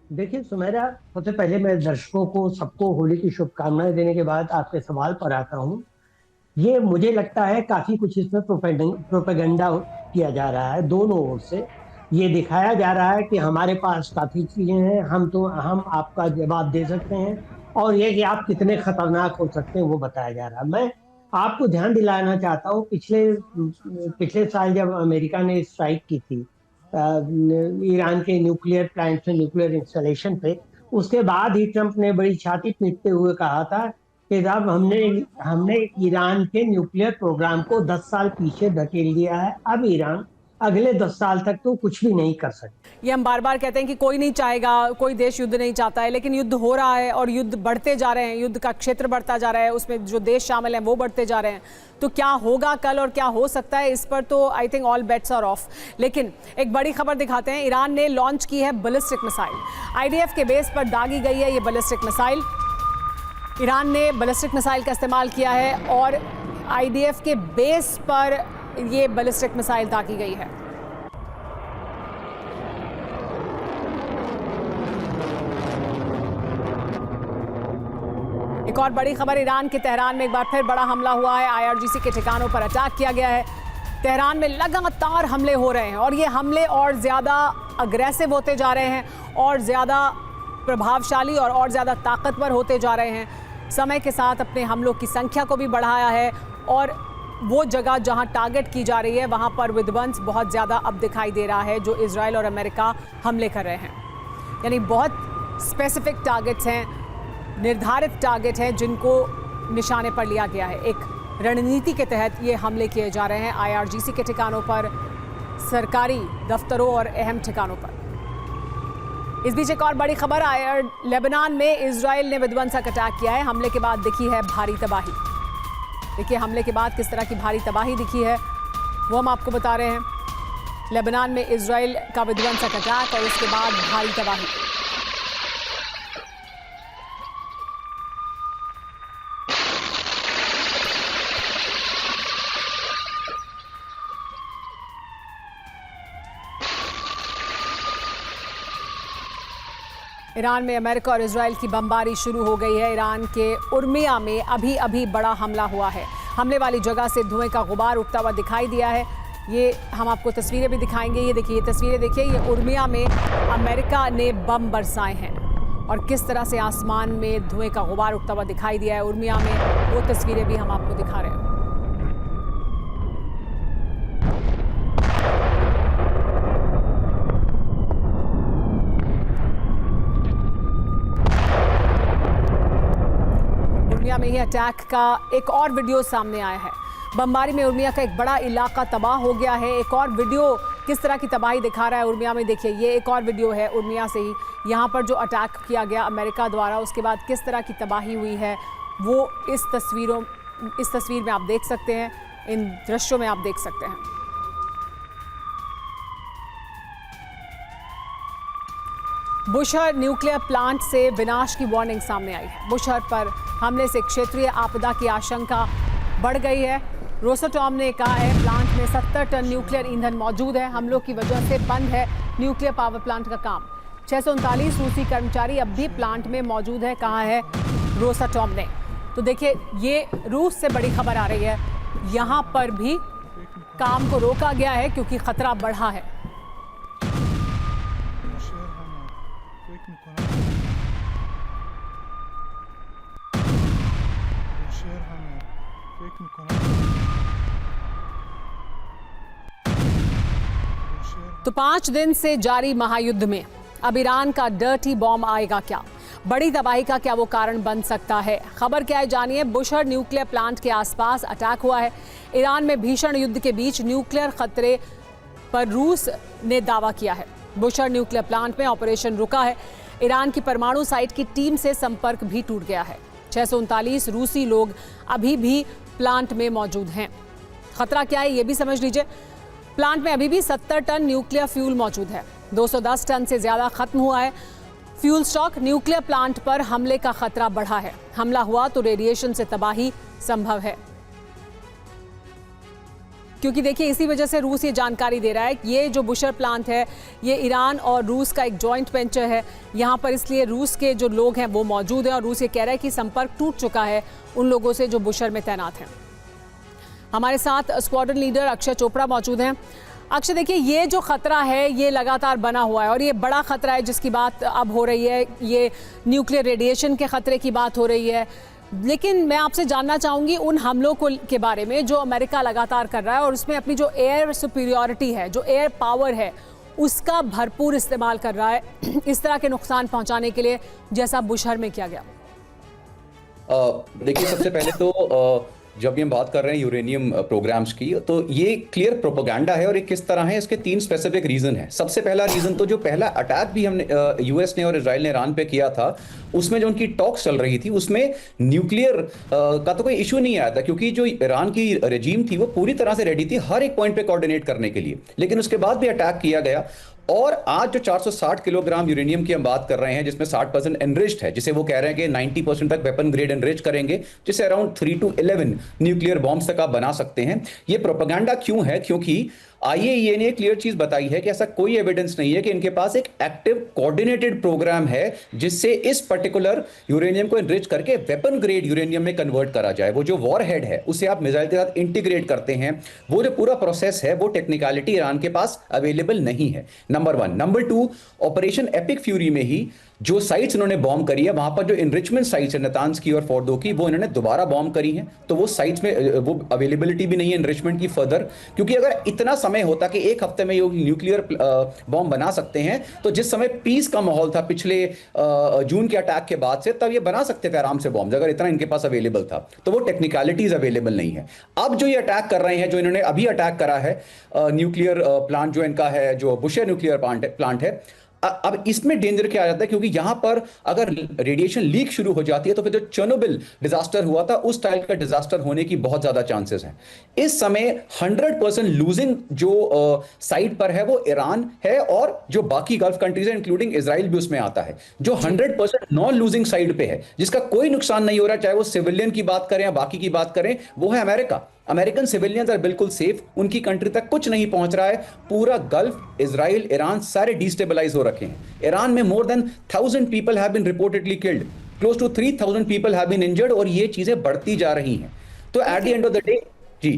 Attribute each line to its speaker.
Speaker 1: देखिए सुमेरा, सबसे पहले मैं दर्शकों को सबको होली की शुभकामनाएं देने के बाद आपके सवाल पर आता हूँ। ये मुझे लगता है काफी कुछ इसमें प्रोपेगेंडा किया जा रहा है दोनों ओर से। ये दिखाया जा रहा है कि हमारे पास काफी चीजें हैं, हम आपका जवाब दे सकते हैं, और ये कि आप कितने खतरनाक हो सकते हैं वो बताया जा रहा है। मैं आपको ध्यान दिलाना चाहता हूँ, पिछले पिछले साल जब अमेरिका ने स्ट्राइक की थी ईरान के न्यूक्लियर प्लांट से, न्यूक्लियर इंस्टॉलेशन पे, उसके बाद ही ट्रंप ने बड़ी छाती पीटते हुए कहा था कि साहब हमने हमने ईरान के न्यूक्लियर प्रोग्राम को 10 साल पीछे धकेल दिया है। अब ईरान अगले 10 साल तक तो कुछ भी नहीं कर सकता।
Speaker 2: ये हम बार बार कहते हैं कि कोई नहीं चाहेगा, कोई देश युद्ध नहीं चाहता है, लेकिन युद्ध हो रहा है और युद्ध बढ़ते जा रहे हैं, युद्ध का क्षेत्र बढ़ता जा रहा है, उसमें जो देश शामिल हैं वो बढ़ते जा रहे हैं। तो क्या होगा कल और क्या हो सकता है, इस पर तो I think all bets are off. लेकिन एक बड़ी खबर दिखाते हैं, ईरान ने लॉन्च की है बैलिस्टिक मिसाइल। आईडीएफ के बेस पर दागी गई है ये बैलिस्टिक मिसाइल। ईरान ने बैलिस्टिक मिसाइल का इस्तेमाल किया है और आईडीएफ के बेस पर ये बैलिस्टिक मिसाइल दागी गई है। एक और बड़ी खबर, ईरान के तेहरान में एक बार फिर बड़ा हमला हुआ है। आईआरजीसी के ठिकानों पर अटैक किया गया है। तेहरान में लगातार हमले हो रहे हैं और ये हमले और ज़्यादा अग्रेसिव होते जा रहे हैं और ज़्यादा प्रभावशाली और ज़्यादा ताकतवर होते जा रहे हैं। समय के साथ अपने हमलों की संख्या को भी बढ़ाया है और वो जगह जहां टारगेट की जा रही है वहां पर विध्वंस बहुत ज़्यादा अब दिखाई दे रहा है, जो इजराइल और अमेरिका हमले कर रहे हैं। यानी बहुत स्पेसिफिक टारगेट्स हैं, निर्धारित टारगेट हैं जिनको निशाने पर लिया गया है। एक रणनीति के तहत ये हमले किए जा रहे हैं आईआरजीसी के ठिकानों पर, सरकारी दफ्तरों और अहम ठिकानों पर। इस बीच एक और बड़ी खबर, लेबनान में इजराइल ने विध्वंसक अटैक किया है। हमले के बाद दिखी है भारी तबाही। देखिए हमले के बाद किस तरह की भारी तबाही दिखी है वो हम आपको बता रहे हैं। लेबनान में इजराइल का विध्वंसक अटैक और उसके बाद भारी तबाही। ईरान में अमेरिका और इजराइल की बमबारी शुरू हो गई है। ईरान के उर्मिया में अभी अभी बड़ा हमला हुआ है। हमले वाली जगह से धुएं का गुबार उठता हुआ दिखाई दिया है। ये हम आपको तस्वीरें भी दिखाएंगे। ये देखिए, ये तस्वीरें देखिए, ये उर्मिया में अमेरिका ने बम बरसाए हैं और किस तरह से आसमान में धुएं का गुबार उठता हुआ दिखाई दिया है उर्मिया में। वो तस्वीरें भी हम आपको दिखा रहे हैं। उर्मिया में ही अटैक का एक और वीडियो सामने आया है। बमबारी में उर्मिया का एक बड़ा इलाका तबाह हो गया है। एक और वीडियो किस तरह की तबाही दिखा रहा है उर्मिया में, देखिए ये एक और वीडियो है उर्मिया से ही। यहाँ पर जो अटैक किया गया अमेरिका द्वारा, उसके बाद किस तरह की तबाही हुई है वो इस तस्वीर में आप देख सकते हैं, इन दृश्यों में आप देख सकते हैं। बुशहर न्यूक्लियर प्लांट से विनाश की वार्निंग सामने आई है। बुशहर पर हमले से क्षेत्रीय आपदा की आशंका बढ़ गई है। रोसाटॉम ने कहा है प्लांट में 70 टन न्यूक्लियर ईंधन मौजूद है। हमलों की वजह से बंद है न्यूक्लियर पावर प्लांट का काम। 639 रूसी कर्मचारी अब भी प्लांट में मौजूद है, कहा है रोसाटॉम ने। तो देखिए ये रूस से बड़ी खबर आ रही है। यहाँ पर भी काम को रोका गया है क्योंकि खतरा बढ़ा है। तो 5 दिन से जारी महायुद्ध में अब ईरान का डर्टी बॉम्ब आएगा क्या? बड़ी तबाही का क्या वो कारण बन सकता है? खबर क्या है जानिए। बुशहर न्यूक्लियर प्लांट के आसपास अटैक हुआ है। ईरान में भीषण युद्ध के बीच न्यूक्लियर खतरे पर रूस ने दावा किया है। बुशहर न्यूक्लियर प्लांट में ऑपरेशन रुका है। ईरान की परमाणु साइट की टीम से संपर्क भी टूट गया है। 639 रूसी लोग अभी भी प्लांट में मौजूद हैं। खतरा क्या है ये भी समझ लीजिए। प्लांट में अभी भी 70 टन न्यूक्लियर फ्यूल मौजूद है। 210 टन से ज्यादा खत्म हुआ है फ्यूल स्टॉक। न्यूक्लियर प्लांट पर हमले का खतरा बढ़ा है। हमला हुआ तो रेडिएशन से तबाही संभव है क्योंकि देखिए इसी वजह से रूस ये जानकारी दे रहा है कि ये जो बुशर प्लांट है ये ईरान और रूस का एक जॉइंट वेंचर है यहाँ पर, इसलिए रूस के जो लोग हैं वो मौजूद हैं और रूस ये कह रहा है कि संपर्क टूट चुका है उन लोगों से जो बुशर में तैनात हैं। हमारे साथ स्क्वाड्रन लीडर अक्षय चोपड़ा मौजूद हैं। अक्षय, देखिए ये जो खतरा है ये लगातार बना हुआ है और ये बड़ा खतरा है जिसकी बात अब हो रही है, ये न्यूक्लियर रेडिएशन के खतरे की बात हो रही है। लेकिन मैं आपसे जानना चाहूँगी उन हमलों के बारे में जो अमेरिका लगातार कर रहा है और उसमें अपनी जो एयर सुपीरियॉरिटी है, जो एयर पावर है, उसका भरपूर इस्तेमाल कर रहा है इस तरह के नुकसान पहुंचाने के लिए जैसा बुशहर में किया गया।
Speaker 3: देखिए, सबसे पहले तो जब भी हम बात कर रहे हैं यूरेनियम प्रोग्राम्स की, तो ये क्लियर प्रोपेगेंडा है और ये किस तरह है, इसके 3 स्पेसिफिक रीजन है। सबसे पहला रीजन तो जो पहला अटैक भी हमने यूएस ने और इजराइल ने ईरान पे किया था, उसमें जो उनकी टॉक्स चल रही थी उसमें न्यूक्लियर का तो कोई इशू नहीं आया था, क्योंकि जो ईरान की रेजीम थी वो पूरी तरह से रेडी थी हर एक पॉइंट पे कोऑर्डिनेट करने के लिए। लेकिन उसके बाद भी अटैक किया गया और आज जो 460 किलोग्राम यूरेनियम की हम बात कर रहे हैं, जिसमें 60% एनरिच्ड है, जिसे वो कह रहे हैं कि 90% तक वेपन ग्रेड एनरिच करेंगे, जिसे अराउंड 3 to 11 न्यूक्लियर बॉम्ब्स तक आप बना सकते हैं। ये प्रोपेगेंडा क्यों है? क्योंकि आईएईए ने क्लियर चीज बताई है कि ऐसा कोई एविडेंस नहीं है कि इनके पास एक एक्टिव कोऑर्डिनेटेड प्रोग्राम है जिससे इस पर्टिकुलर यूरेनियम को एनरिच करके वेपन ग्रेड यूरेनियम में कन्वर्ट करा जाए। वो जो वॉरहेड है उसे आप मिसाइल के साथ इंटीग्रेट करते हैं, वो जो पूरा प्रोसेस है वो टेक्निकलिटी ईरान के पास अवेलेबल नहीं है, number 1। Number 2, operation epic fury में ही जो साइट्स इन्होंने बॉम्ब करी है, वहां पर जो एनरिचमेंट साइट्स है नतान्स की और फोर्डो की, वो इन्होंने दोबारा बॉम्ब करी हैं। तो वो साइट्स में वो अवेलेबिलिटी भी नहीं है एनरिचमेंट की फर्दर, क्योंकि अगर इतना समय होता कि एक हफ्ते में ये न्यूक्लियर बॉम्ब बना सकते हैं, तो जिस समय पीस का माहौल था पिछले जून के अटैक के बाद से, तब ये बना सकते थे आराम से बॉम्ब, अगर इतना इनके पास अवेलेबल था। तो वो टेक्निकलिटीज अवेलेबल नहीं है। अब जो ये अटैक कर रहे हैं, जो इन्होंने अभी अटैक करा है न्यूक्लियर प्लांट जो इनका है, जो बुशर न्यूक्लियर प्लांट है, अब इसमें डेंजर क्या आ जाता है, क्योंकि यहां पर अगर रेडिएशन लीक शुरू हो जाती है तो फिर जो चेर्नोबिल डिजास्टर हुआ था उस टाइप का डिजास्टर होने की बहुत ज्यादा चांसेस हैं। इस समय 100% लूजिंग जो साइड पर है वो ईरान है और जो बाकी गल्फ कंट्रीज है इंक्लूडिंग इजराइल भी उसमें आता है। जो 100% नॉन लूजिंग साइड पे है, जिसका कोई नुकसान नहीं हो रहा, चाहे वो सिविलियन की बात करें या बाकी की बात करें, वो है अमेरिका। अमेरिकन सिविलियंस आर बिल्कुल सेफ, उनकी कंट्री तक कुछ नहीं पहुंच रहा है। पूरा गल्फ, इजराइल, ईरान सारे डिस्टेबलाइज हो रखे हैं। ईरान में more than 1000 people have been reportedly killed, close to 3000 people have been injured, और ये चीजें बढ़ती जा रही हैं। तो at the end of the day, ji